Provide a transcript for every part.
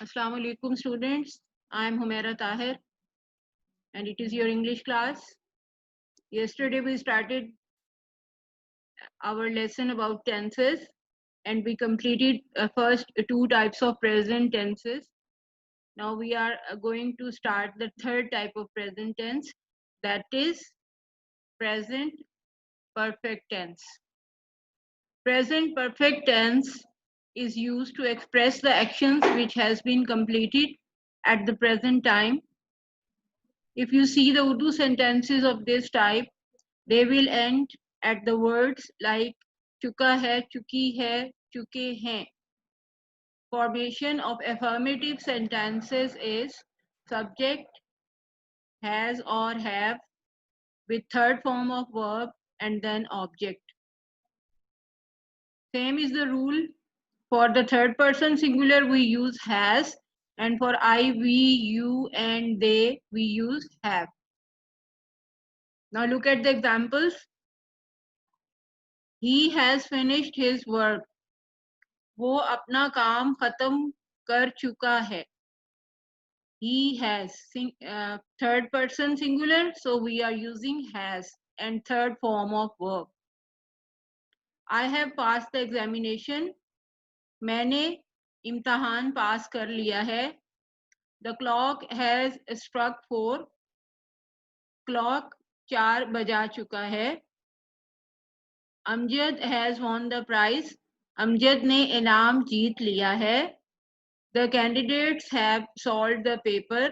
Assalamu alaikum students. I am Humaira Tahir and it is your English class. Yesterday we started our lesson about tenses and we completed first two types of present tenses. Now we are going to start the third type of present tense, that is present perfect tense. Present perfect tense is used to express the actions which has been completed at the present time. If you see the Urdu sentences of this type, they will end at the words like chuka hai, chuki hai, chuke hain. Formation of affirmative sentences is subject, has or have with third form of verb and then object. Same is the rule. For the third person singular we use has, and for I, we, you and they we use have. Now look at the examples. He has finished his work. वो अपना काम खत्म कर चुका है. He has third person singular, so we are using has and third form of verb. I have passed the examination. मैंने इम्तहान पास कर लिया है. The clock has struck 4. Clock 4 बजा चुका है. Amjad has won the prize. Amjad ने इनाम जीत लिया है. The candidates have solved the paper.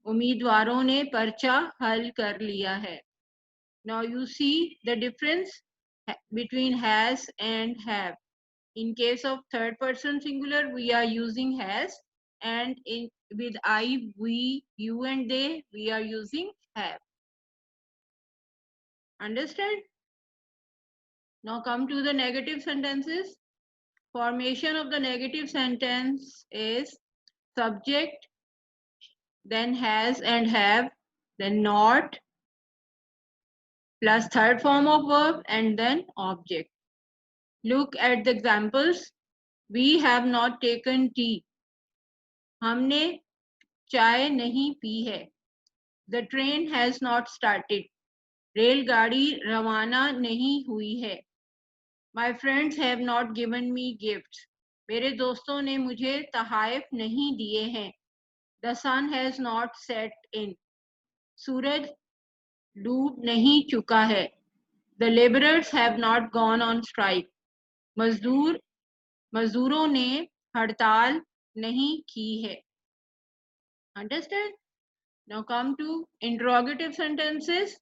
उम्मीदवारों ने पर्चा हल कर लिया है. Now you see the difference between has and have. In case of third person singular, we are using has, and with I, we, you and they, we are using have. Understand? Now come to the negative sentences. Formation of the negative sentence is subject, then has and have, then not, plus third form of verb and then object. Look at the examples. We have not taken tea. हमने चाय नहीं P है. The train has not started. रेलगाड़ी रवाना नहीं हुई है. My friends have not given me gifts. मेरे दोस्तों ने मुझे तोहफे नहीं दिए हैं. The sun has not set in. सूरज डूब नहीं चुका है. The laborers have not gone on strike. मजदूरों ने हड़ताल नहीं की है. Understand? Now come to interrogative sentences.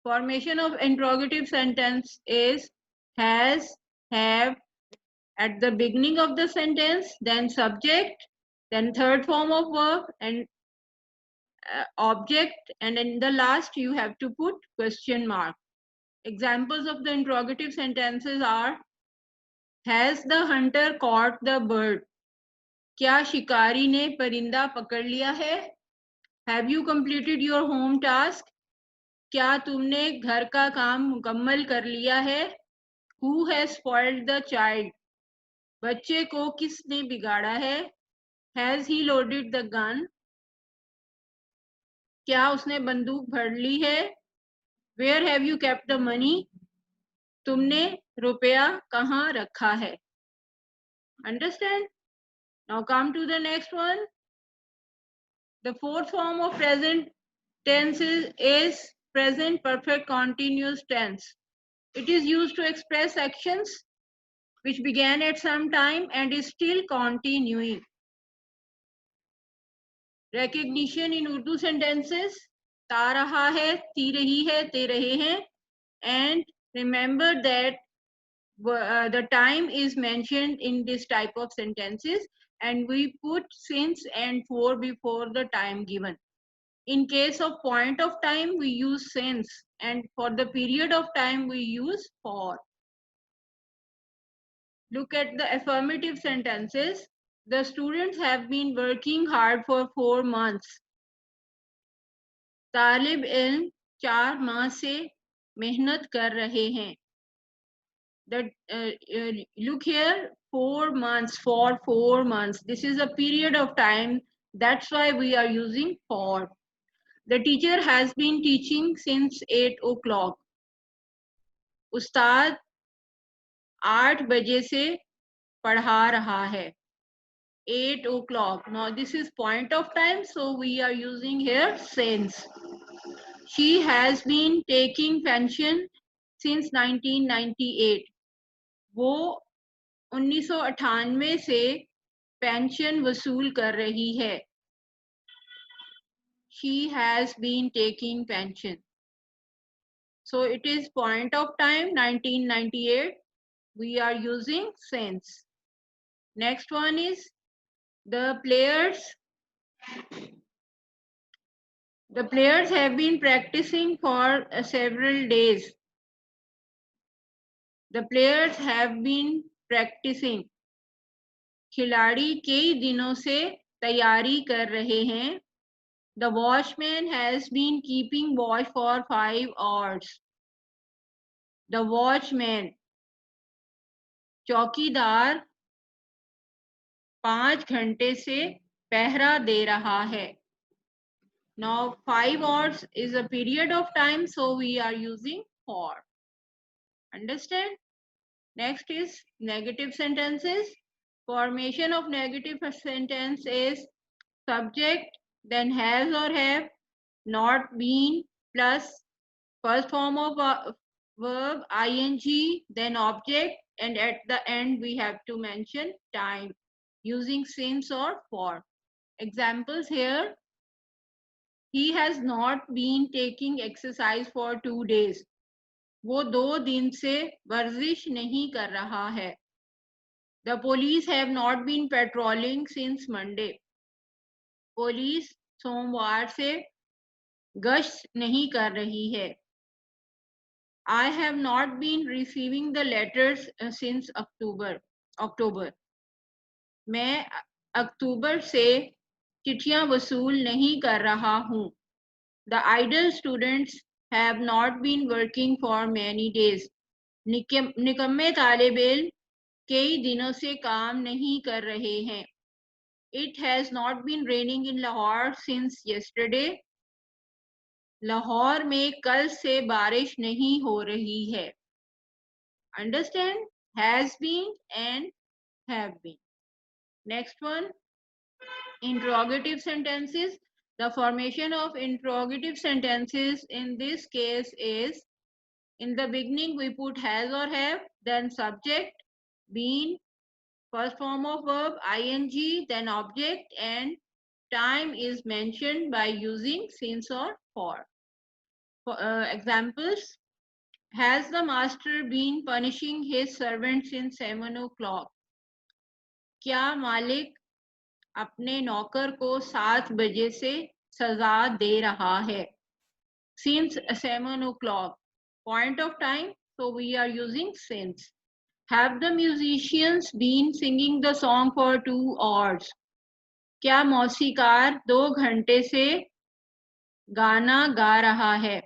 Formation of interrogative sentence is has, have at the beginning of the sentence, then subject, then third form of verb and object, and in the last you have to put question mark. Examples of the interrogative sentences are: has the hunter caught the bird? क्या शिकारी ने परिंदा पकड़ लिया है? Have you completed your home task? क्या तुमने घर का काम मुकम्मल कर लिया है? Who has spoiled the child? बच्चे को किसने बिगाड़ा है? Has he loaded the gun? क्या उसने बंदूक भर ली है? Where have you kept the money? तुमने रुपया कहाँ रखा है? Understand? Now come to the next one. The fourth form of present tense is present perfect continuous tense. It is used to express actions which began at some time and is still continuing. Recognition in Urdu sentences: ता रहा है, ती रही है, ते रहे हैं. And remember that the time is mentioned in this type of sentences and we put since and for before the time given. In case of point of time, we use since, and for the period of time, we use for. Look at the affirmative sentences. The students have been working hard for 4 months. तालिब इल्म 4 माह से मेहनत कर रहे हैं. that look here, 4 months, for 4 months. This is a period of time. That's why we are using for. The teacher has been teaching since 8 o'clock. उस्ताद 8 बजे से पढ़ा रहा है. 8 o'clock. Now this is point of time, so we are using here since. She has been taking pension since 1998. वो 1998 से pension वसूल कर रही है. She has been taking pension. So it is point of time 1998. We are using since. Next one is the players. The players have been practicing for several days. The players have been practicing. खिलाड़ी कई दिनों से तैयारी कर रहे हैं. The watchman has been keeping watch for 5 hours. The watchman, चौकीदार 5 घंटे से पहरा दे रहा है. Now 5 hours is a period of time, so we are using for. Understand? Next is negative sentences. Formation of negative sentence is subject, then has or have, not been, plus first form of verb ing, then object, and at the end we have to mention time using since or for. Examples here. He has not been taking exercise for 2 days. वो 2 दिन से वर्जिश नहीं कर रहा है. The police have not been patrolling since Monday. Police सोमवार से गश्त नहीं कर रही है. I have not been receiving the letters since October. मैं अक्टूबर से चिट्ठियां वसूल नहीं कर रहा हूँ. The idle students have not been working for many days. निकम्मे तालिब इल्म कई दिनों से काम नहीं कर रहे हैं. It has not been raining in Lahore since yesterday. Lahore में कल से बारिश नहीं हो रही है. Understand? Has been and have been. Next one, interrogative sentences. The formation of interrogative sentences in this case is, in the beginning we put has or have, then subject, been, first form of verb ing, then object, and time is mentioned by using since or for. Examples. Has the master been punishing his servant since 7 o'clock? क्या मालिक अपने नौकर को 7 बजे से सजा दे रहा है? Since 7 o'clock. Point of time, so we are using since. Have the musicians been singing the song for 2 hours? क्या मौसीकार 2 घंटे से गाना गा रहा है?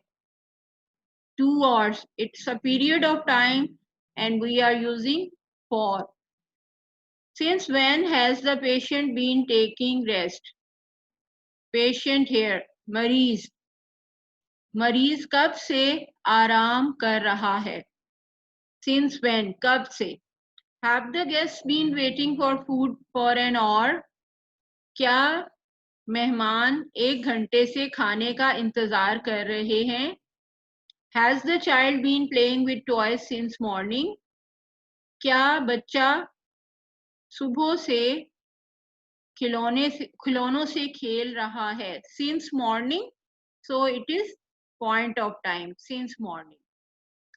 2 hours. It's a period of time and we are using for. Since when has the patient been taking rest? Patient here, मरीज. मरीज कब से आराम कर रहा है? Since when, कब से. Have the guests been waiting for food for an hour? क्या मेहमान 1 घंटे से खाने का इंतजार कर रहे हैं? Has the child been playing with toys since morning? क्या बच्चा सुबह से खिलौनों से खेल रहा है? Since morning, so it is point of time, since morning.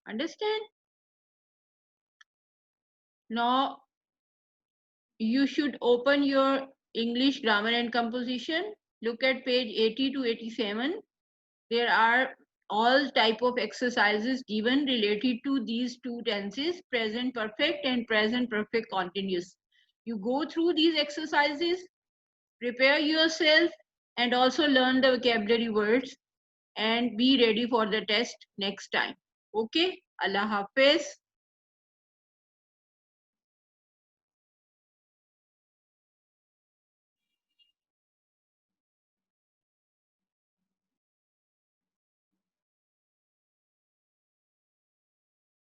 Understand? Now you should open your English grammar and composition. Look at page 80 to 87. There are all type of exercises given related to these two tenses, present perfect and present perfect continuous. You go through these exercises, prepare yourself, and also learn the vocabulary words and be ready for the test next time. Okay? Allah Hafiz.